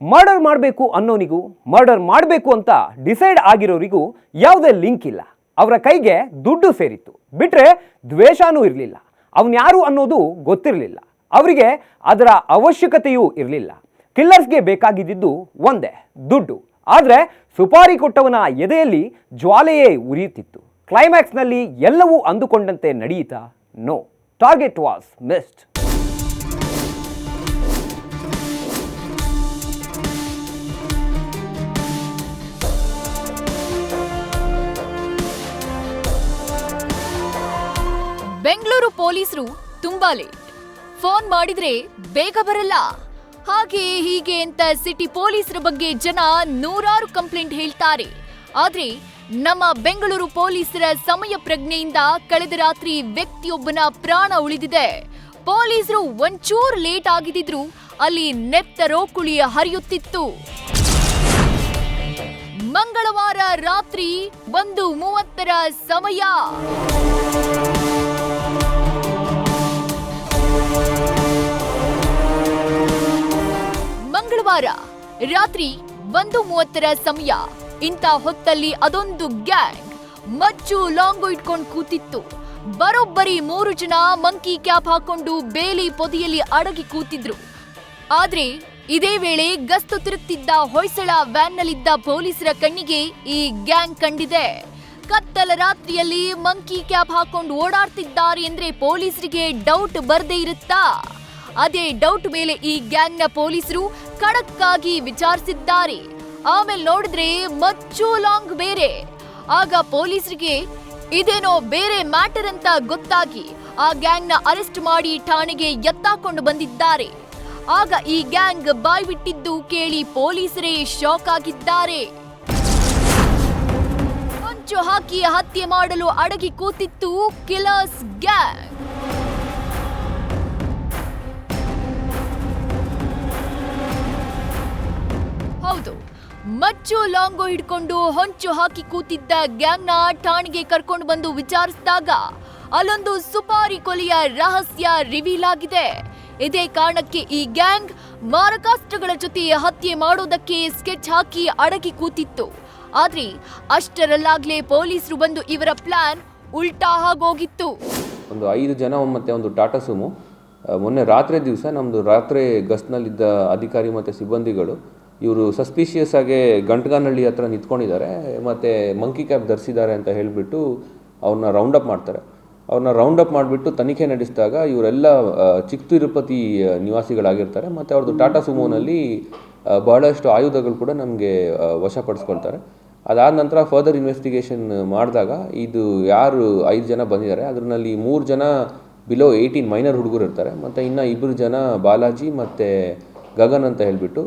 Murder ಮಾಡಬೇಕು ಅನ್ನೋನಿಗೂ murder ಮಾಡಬೇಕು ಅಂತ ಡಿಸೈಡ್ ಆಗಿರೋರಿಗೂ ಯಾವುದೇ ಲಿಂಕ್ ಇಲ್ಲ. ಅವರ ಕೈಗೆ ದುಡ್ಡು ಸೇರಿತ್ತು ಬಿಟ್ರೆ ದ್ವೇಷನೂ ಇರಲಿಲ್ಲ. ಅವನ್ಯಾರು ಅನ್ನೋದು ಗೊತ್ತಿರಲಿಲ್ಲ. ಅವರಿಗೆ ಅದರ ಅವಶ್ಯಕತೆಯೂ ಇರಲಿಲ್ಲ. ಕಿಲ್ಲರ್ಸ್ಗೆ ಬೇಕಾಗಿದ್ದು ಒಂದೇ, ದುಡ್ಡು. ಆದರೆ ಸುಪಾರಿ ಕೊಟ್ಟವನ ಎದೆಯಲ್ಲಿ ಜ್ವಾಲೆಯೇ ಉರಿಯುತ್ತಿತ್ತು. ಕ್ಲೈಮ್ಯಾಕ್ಸ್ನಲ್ಲಿ ಎಲ್ಲವೂ ಅಂದುಕೊಂಡಂತೆ ನಡೆಯಿತಾ? No, target was missed. Bengaluru ಪೊಲೀಸರು ತುಂಬಾ ಲೇಟ್. ಫೋನ್ ಮಾಡಿದ್ರೆ ಬೇಗ ಬರಲ್ಲ, ಹಾಗೆ ಹೀಗೆ ಅಂತ ಸಿಟಿ ಪೊಲೀಸರ ಬಗ್ಗೆ ಜನ ನೂರಾರು ಕಂಪ್ಲೇಂಟ್ ಹೇಳ್ತಾರೆ. ಆದ್ರೆ ನಮ್ಮ ಬೆಂಗಳೂರು ಪೊಲೀಸರ ಸಮಯ ಪ್ರಜ್ಞೆಯಿಂದ ಕಳೆದ ರಾತ್ರಿ ವ್ಯಕ್ತಿಯೊಬ್ಬನ ಪ್ರಾಣ ಉಳಿದಿದೆ. ಪೊಲೀಸರು ಒಂಚೂರು ಲೇಟ್ ಆಗಿದ್ರು ಅಲ್ಲಿ ನೆಪ್ತ ರೋಕುಳಿ ಹರಿಯುತ್ತಿತ್ತು. ಮಂಗಳವಾರ ರಾತ್ರಿ 1:30 ಸಮಯ. ಮಂಗಳವಾರ ರಾತ್ರಿ 1:30 ಸಮಯ. ಇಂಥ ಹೊತ್ತಲ್ಲಿ ಅದೊಂದು ಗ್ಯಾಂಗ್ ಮಚ್ಚು ಲಾಂಗು ಇಟ್ಕೊಂಡು ಕೂತಿತ್ತು. ಬರೋಬ್ಬರಿ 3 ಜನ ಮಂಕಿ ಕ್ಯಾಪ್ ಹಾಕೊಂಡು ಬೇಲಿ ಪೊದೆಯಲ್ಲಿ ಅಡಗಿ ಕೂತಿದ್ರು. ಆದ್ರೆ ಇದೇ ವೇಳೆ ಗಸ್ತು ತಿರುಗ್ತಿದ್ದ ಹೊಯ್ಸಳ ವ್ಯಾನ್ನಲ್ಲಿದ್ದ ಪೊಲೀಸರ ಕಣ್ಣಿಗೆ ಈ ಗ್ಯಾಂಗ್ ಕಂಡಿದೆ. ಕತ್ತಲ ರಾತ್ರಿಯಲ್ಲಿ ಮಂಕಿ ಕ್ಯಾಪ್ ಹಾಕೊಂಡು ಓಡಾಡ್ತಿದ್ದಾರೆ ಅಂದ್ರೆ ಪೊಲೀಸರಿಗೆ ಡೌಟ್ ಬರ್ದೇ ಇರುತ್ತಾ? ಅದೇ ಡೌಟ್ ಮೇಲೆ ಈ ಗ್ಯಾಂಗ್ನ ಪೊಲೀಸರು ಖಡಕ್ ಆಗಿ ವಿಚಾರಿಸಿದ್ದಾರೆ. ಆಮೇಲೆ ನೋಡಿದ್ರೆ ಮಚ್ಚು ಲಾಂಗ್ ಬೇರೆ. ಆಗ ಪೊಲೀಸರಿಗೆ ಇದೇನೋ ಬೇರೆ ಮ್ಯಾಟರ್ ಅಂತ ಗೊತ್ತಾಗಿ ಆ ಗ್ಯಾಂಗ್ನ ಅರೆಸ್ಟ್ ಮಾಡಿ ಠಾಣೆಗೆ ಎತ್ತಾಕೊಂಡು ಬಂದಿದ್ದಾರೆ. ಆಗ ಈ ಗ್ಯಾಂಗ್ ಬಾಯ್ ಬಿಟ್ಟಿದ್ದು ಕೇಳಿ ಪೊಲೀಸರೇ ಶಾಕ್ ಆಗಿದ್ದಾರೆ. ಹೊಂಚು ಹಾಕಿ ಹತ್ಯೆ ಮಾಡಲು ಅಡಗಿ ಕೂತಿತ್ತು ಕಿಲ್ಲರ್ಸ್ ಗ್ಯಾಂಗ್. ಹೌದು, ಮಚ್ಚು ಲಾಂಗೋ ಹಿಡ್ಕೊಂಡು ಹೊಂಚು ಹಾಕಿ ಕೂತಿದ್ದ ಗ್ಯಾಂಗ್ನ ಠಾಣೆಗೆ ಕರ್ಕೊಂಡು ಬಂದು ವಿಚಾರಿಸಿದಾಗ ಅಲ್ಲೊಂದು ಸುಪಾರಿ ಕೊಲೆಯ ರಹಸ್ಯ ರಿವೀಲ್ ಆಗಿದೆ. ಇದೇ ಕಾರಣಕ್ಕೆ ಈ ಗ್ಯಾಂಗ್ ಮಾರಕಾಸ್ತ್ರಗಳ ಜೊತೆ ಹತ್ಯೆ ಮಾಡೋದಕ್ಕೆ ಸ್ಕೆಚ್ ಹಾಕಿ ಅಡಗಿ ಕೂತಿತ್ತು. ಆದ್ರೆ ಅಷ್ಟರಲ್ಲಾಗ್ಲೇ ಪೊಲೀಸರು ಬಂದು ಇವರ ಪ್ಲಾನ್ ಉಲ್ಟಾ ಆಗೋಗಿತ್ತು. ಒಂದು 5 ಜನ ಮತ್ತೆ ಒಂದು ಟಾಟಾ ಸುಮೋ ಮೊನ್ನೆ ರಾತ್ರಿ ದಿವಸ ನಮ್ಮದು ರಾತ್ರಿ ಗಸ್ಟ್ನಲ್ಲಿದ್ದ ಅಧಿಕಾರಿ ಮತ್ತು ಸಿಬ್ಬಂದಿಗಳು ಇವರು ಸಸ್ಪಿಷಿಯಸ್ ಆಗಿ ಗಂಟಗಾನಹಳ್ಳಿ ಹತ್ರ ನಿಂತ್ಕೊಂಡಿದ್ದಾರೆ ಮತ್ತು ಮಂಕಿ ಕ್ಯಾಪ್ ಧರಿಸಿದ್ದಾರೆ ಅಂತ ಹೇಳಿಬಿಟ್ಟು ಅವ್ರನ್ನ ರೌಂಡಪ್ ಮಾಡ್ತಾರೆ. ಅವ್ರನ್ನ ರೌಂಡಪ್ ಮಾಡಿಬಿಟ್ಟು ತನಿಖೆ ನಡೆಸಿದಾಗ ಇವರೆಲ್ಲ ಚಿಕ್ಕ ತಿರುಪತಿ ನಿವಾಸಿಗಳಾಗಿರ್ತಾರೆ ಮತ್ತು ಅವ್ರದ್ದು ಟಾಟಾ ಸುಮೋನಲ್ಲಿ ಬಹಳಷ್ಟು ಆಯುಧಗಳು ಕೂಡ ನಮಗೆ ವಶಪಡಿಸ್ಕೊಳ್ತಾರೆ. ಅದಾದ ನಂತರ ಫರ್ದರ್ ಇನ್ವೆಸ್ಟಿಗೇಷನ್ ಮಾಡಿದಾಗ ಇದು ಯಾರು 5 ಜನ ಬಂದಿದ್ದಾರೆ ಅದರಲ್ಲಿ 3 ಜನ ಬಿಲೋ 18 ಮೈನರ್ ಹುಡುಗರು ಇರ್ತಾರೆ ಮತ್ತು ಇನ್ನು 2 ಜನ ಬಾಲಾಜಿ ಮತ್ತು ಗಗನ್ ಅಂತ ಹೇಳಿಬಿಟ್ಟು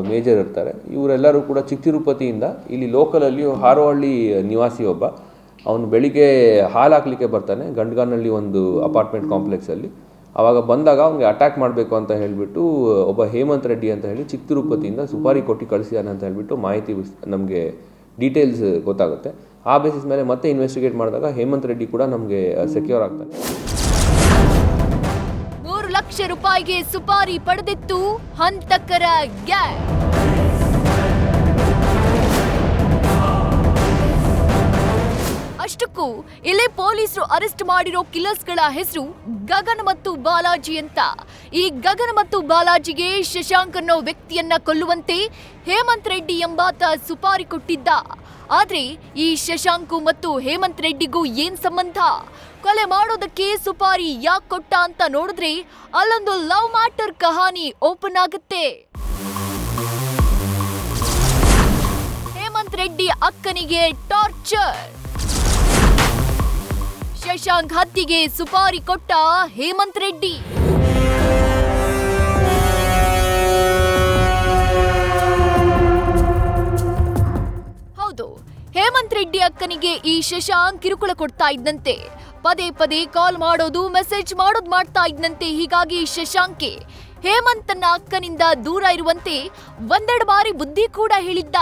ಮೇಜರ್ ಇರ್ತಾರೆ. ಇವರೆಲ್ಲರೂ ಕೂಡ ಚಿಕ್ಕ ತಿರುಪತಿಯಿಂದ ಇಲ್ಲಿ ಲೋಕಲಲ್ಲಿ ಹಾರೋಹಳ್ಳಿ ನಿವಾಸಿ ಒಬ್ಬ. ಅವನು ಬೆಳಿಗ್ಗೆ ಹಾಲು ಹಾಕಲಿಕ್ಕೆ ಬರ್ತಾನೆ ಗಂಟಗಾನಹಳ್ಳಿ ಒಂದು ಅಪಾರ್ಟ್ಮೆಂಟ್ ಕಾಂಪ್ಲೆಕ್ಸಲ್ಲಿ. ಆವಾಗ ಬಂದಾಗ ಅವ್ನಿಗೆ ಅಟ್ಯಾಕ್ ಮಾಡಬೇಕು ಅಂತ ಹೇಳಿಬಿಟ್ಟು ಒಬ್ಬ ಹೇಮಂತ್ ರೆಡ್ಡಿ ಅಂತ ಹೇಳಿ ಚಿಕ್ಕ ತಿರುಪತಿಯಿಂದ ಸುಪಾರಿ ಕೊಟ್ಟು ಕಳಿಸಿದಾನೆ ಅಂತ ಹೇಳಿಬಿಟ್ಟು ಮಾಹಿತಿ ನಮಗೆ ಡೀಟೇಲ್ಸ್ ಗೊತ್ತಾಗುತ್ತೆ. ಆ ಬೇಸಿಸ್ ಮೇಲೆ ಮತ್ತೆ ಇನ್ವೆಸ್ಟಿಗೇಟ್ ಮಾಡಿದಾಗ ಹೇಮಂತ್ ರೆಡ್ಡಿ ಕೂಡ ನಮಗೆ ಸೆಕ್ಯೂರ್ ಆಗ್ತಾನೆ. 3 ಲಕ್ಷ ರೂಪಾಯಿಗೆ ಸುಪಾರಿ ಪಡೆದಿತ್ತು ಹಂತಕರ ಗ್ಯಾಂಗ್. ಅಷ್ಟಕ್ಕೂ ಇಲ್ಲೇ ಪೊಲೀಸರು ಅರೆಸ್ಟ್ ಮಾಡಿರೋ ಕಿಲ್ಲರ್ಸ್ಗಳ ಹೆಸರು ಗಗನ್ ಮತ್ತು ಬಾಲಾಜಿ ಅಂತ. ಈ ಗಗನ್ ಮತ್ತು ಬಾಲಾಜಿಗೆ ಶಶಾಂಕ್ ಅನ್ನೋ ವ್ಯಕ್ತಿಯನ್ನ ಕೊಲ್ಲುವಂತೆ ಹೇಮಂತ್ ರೆಡ್ಡಿ ಎಂಬಾತ ಸುಪಾರಿ ಕೊಟ್ಟಿದ್ದ. ಆದ್ರೆ ಈ ಶಶಾಂಕು ಮತ್ತು ಹೇಮಂತ್ ರೆಡ್ಡಿಗೂ ಏನ್ ಸಂಬಂಧ? ಕೊಲೆ ಮಾಡೋದಕ್ಕೆ ಸುಪಾರಿ ಯಾಕೆ ಕೊಟ್ಟ ಅಂತ ನೋಡಿದ್ರೆ ಅಲ್ಲೊಂದು ಲವ್ ಮ್ಯಾಟರ್ ಕಹಾನಿ ಓಪನ್ ಆಗುತ್ತೆ. ಹೇಮಂತ್ ರೆಡ್ಡಿ ಅಕ್ಕನಿಗೆ ಟಾರ್ಚರ್. ಶಶಾಂಕ್ ಹತ್ಯೆಗೆ ಸುಪಾರಿ ಕೊಟ್ಟ ಹೇಮಂತ್ ರೆಡ್ಡಿ. ಹೌದು, ಹೇಮಂತ್ ರೆಡ್ಡಿ ಅಕ್ಕನಿಗೆ ಈ ಶಶಾಂಕ್ ಕಿರುಕುಳ ಕೊಡ್ತಾ ಇದ್ದಂತೆ. ಪದೇ ಪದೇ ಕಾಲ್ ಮಾಡೋದು ಮೆಸೇಜ್ ಮಾಡೋದು ಮಾಡ್ತಾ ಇದ್ದಂತೆ. ಹೀಗಾಗಿ ಶಶಾಂಕ್ಗೆ ಹೇಮಂತನ ಅಕ್ಕನಿಂದ ದೂರ ಇರುವಂತೆ 1-2 ಬಾರಿ ಬುದ್ಧಿ ಕೂಡ ಹೇಳಿದ್ದ.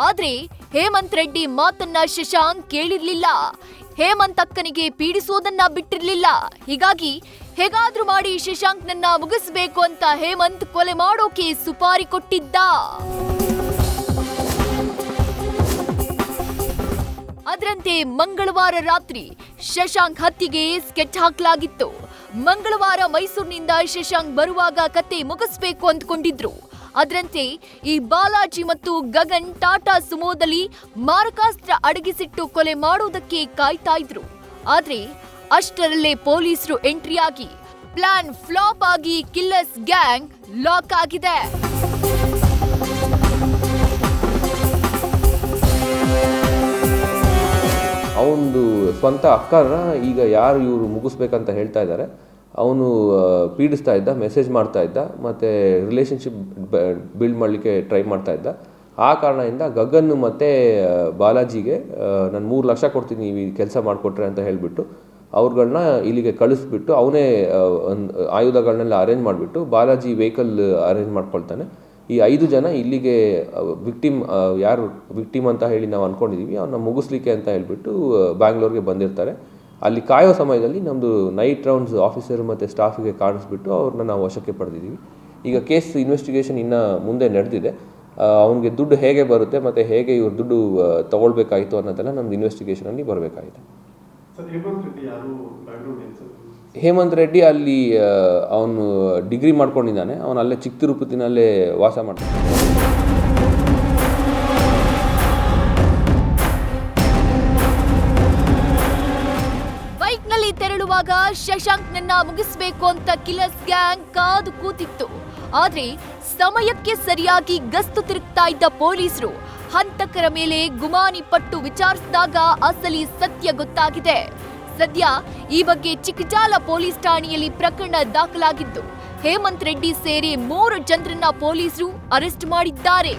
ಆದ್ರೆ ಹೇಮಂತ್ ರೆಡ್ಡಿ ಮಾತನ್ನ ಶಶಾಂಕ್ ಕೇಳಿರ್ಲಿಲ್ಲ. ಹೇಮಂತ್ ಅಕ್ಕನಿಗೆ ಪೀಡಿಸೋದನ್ನ ಬಿಟ್ಟಿರ್ಲಿಲ್ಲ. ಹೀಗಾಗಿ ಹೇಗಾದ್ರೂ ಮಾಡಿ ಶಶಾಂಕ್ನನ್ನ ಮುಗಿಸ್ಬೇಕು ಅಂತ ಹೇಮಂತ್ ಕೊಲೆ ಮಾಡೋಕೆ ಸುಪಾರಿ ಕೊಟ್ಟಿದ್ದ. ಅದರಂತೆ ಮಂಗಳವಾರ ರಾತ್ರಿ ಶಶಾಂಕ್ ಹತ್ಯೆಗೆ ಸ್ಕೆಚ್ ಹಾಕಲಾಗಿತ್ತು. ಮಂಗಳವಾರ ಮೈಸೂರಿನಿಂದ ಶಶಾಂಕ್ ಬರುವಾಗ ಕತೆ ಮುಗಿಸ್ಬೇಕು ಅಂದ್ಕೊಂಡಿದ್ರು. ಅದರಂತೆ ಈ ಬಾಲಾಜಿ ಮತ್ತು ಗಗನ್ ಟಾಟಾ ಸುಮೋದಲ್ಲಿ ಮಾರಕಾಸ್ತ್ರ ಅಡಗಿಸಿಟ್ಟು ಕೊಲೆ ಮಾಡುವುದಕ್ಕೆ ಕಾಯ್ತಾ ಇದ್ರು. ಆದ್ರೆ ಅಷ್ಟರಲ್ಲೇ ಪೊಲೀಸರು ಎಂಟ್ರಿ ಆಗಿ ಪ್ಲಾನ್ ಫ್ಲಾಪ್ ಆಗಿ ಕಿಲ್ಲರ್ಸ್ ಗ್ಯಾಂಗ್ ಲಾಕ್ ಆಗಿದೆ. ಅವನದು ಸ್ವಂತ ಅಕ್ಕನ ಈಗ ಯಾರು ಇವರು ಮುಗಿಸ್ಬೇಕಂತ ಹೇಳ್ತಾ ಇದ್ದಾರೆ, ಅವನು ಪೀಡಿಸ್ತಾ ಇದ್ದ, ಮೆಸೇಜ್ ಮಾಡ್ತಾ ಇದ್ದ, ಮತ್ತು ರಿಲೇಷನ್ಶಿಪ್ ಬಿಲ್ಡ್ ಮಾಡಲಿಕ್ಕೆ ಟ್ರೈ ಮಾಡ್ತಾ ಇದ್ದ. ಆ ಕಾರಣದಿಂದ ಗಗನ್ ಮತ್ತು ಬಾಲಾಜಿಗೆ ನಾನು 3 ಲಕ್ಷ ಕೊಡ್ತೀನಿ ನೀವು ಈ ಕೆಲಸ ಮಾಡಿಕೊಟ್ರೆ ಅಂತ ಹೇಳಿಬಿಟ್ಟು ಅವ್ರುಗಳನ್ನ ಇಲ್ಲಿಗೆ ಕಳಿಸ್ಬಿಟ್ಟು ಅವನೇ ಆಯುಧಗಳನ್ನೆಲ್ಲ ಅರೇಂಜ್ ಮಾಡಿಬಿಟ್ಟು ಬಾಲಾಜಿ ವೆಹಿಕಲ್ ಅರೇಂಜ್ ಮಾಡ್ಕೊಳ್ತಾನೆ. ಈ 5 ಜನ ಇಲ್ಲಿಗೆ ಯಾರು ವಿಕ್ಟಿಮ್ ಅಂತ ಹೇಳಿ ನಾವು ಅಂದ್ಕೊಂಡಿದ್ದೀವಿ ಅವನ್ನ ಮುಗಿಸ್ಲಿಕ್ಕೆ ಅಂತ ಹೇಳಿಬಿಟ್ಟು ಬ್ಯಾಂಗ್ಳೂರ್ಗೆ ಬಂದಿರ್ತಾರೆ. ಅಲ್ಲಿ ಕಾಯೋ ಸಮಯದಲ್ಲಿ ನಮ್ಮದು ನೈಟ್ ರೌಂಡ್ಸ್ ಆಫೀಸರ್ ಮತ್ತು ಸ್ಟಾಫಿಗೆ ಕಾಣಿಸ್ಬಿಟ್ಟು ಅವ್ರನ್ನ ನಾವು ವಶಕ್ಕೆ ಪಡೆದಿದ್ದೀವಿ. ಈಗ ಕೇಸ್ ಇನ್ವೆಸ್ಟಿಗೇಷನ್ ಇನ್ನು ಮುಂದೆ ನಡೆದಿದೆ. ಅವನಿಗೆ ದುಡ್ಡು ಹೇಗೆ ಬರುತ್ತೆ ಮತ್ತು ಹೇಗೆ ಇವ್ರು ದುಡ್ಡು ತಗೊಳ್ಬೇಕಾಯಿತು ಅನ್ನೋದೆಲ್ಲ ನಮ್ಮದು ಇನ್ವೆಸ್ಟಿಗೇಷನಲ್ಲಿ ಬರಬೇಕಾಗಿದೆ. ಹೇಮಂತ್ ರೆಡ್ಡಿ ಅಲ್ಲಿ ಅವನು ಡಿಗ್ರಿ ಮಾಡ್ಕೊಂಡಿದ್ದಾನೆ. ಅವನು ಅಲ್ಲೇ ಚಿಕ್ಕ ತಿರುಪತಿನಲ್ಲೇ ವಾಸ ಮಾಡ್ತಾನೆ. ಬೈಕ್ನಲ್ಲಿ ತೆರಳುವಾಗ ಶಶಾಂಕ್ನನ್ನ ಮುಗಿಸ್ಬೇಕು ಅಂತ ಕಿಲ್ಲರ್ಸ್ ಗ್ಯಾಂಗ್ ಕಾದು ಕೂತಿತ್ತು. ಆದ್ರೆ ಸಮಯಕ್ಕೆ ಸರಿಯಾಗಿ ಗಸ್ತು ತಿರುಗ್ತಾ ಇದ್ದ ಪೊಲೀಸರು ಹಂತಕರ ಮೇಲೆ ಗುಮಾನಿ ಪಟ್ಟು ವಿಚಾರಿಸಿದಾಗ ಅಸಲಿ ಸತ್ಯ ಗೊತ್ತಾಗಿದೆ. ಸದ್ಯ ಈ ಬಗ್ಗೆ ಚಿಕ್ಕಜಾಲ ಪೊಲೀಸ್ ಠಾಣೆಯಲ್ಲಿ ಪ್ರಕರಣ ದಾಖಲಾಗಿದ್ದು ಹೇಮಂತ್ ರೆಡ್ಡಿ ಸೇರಿ 3 ಜನರನ್ನ ಪೊಲೀಸರು ಅರೆಸ್ಟ್ ಮಾಡಿದ್ದಾರೆ.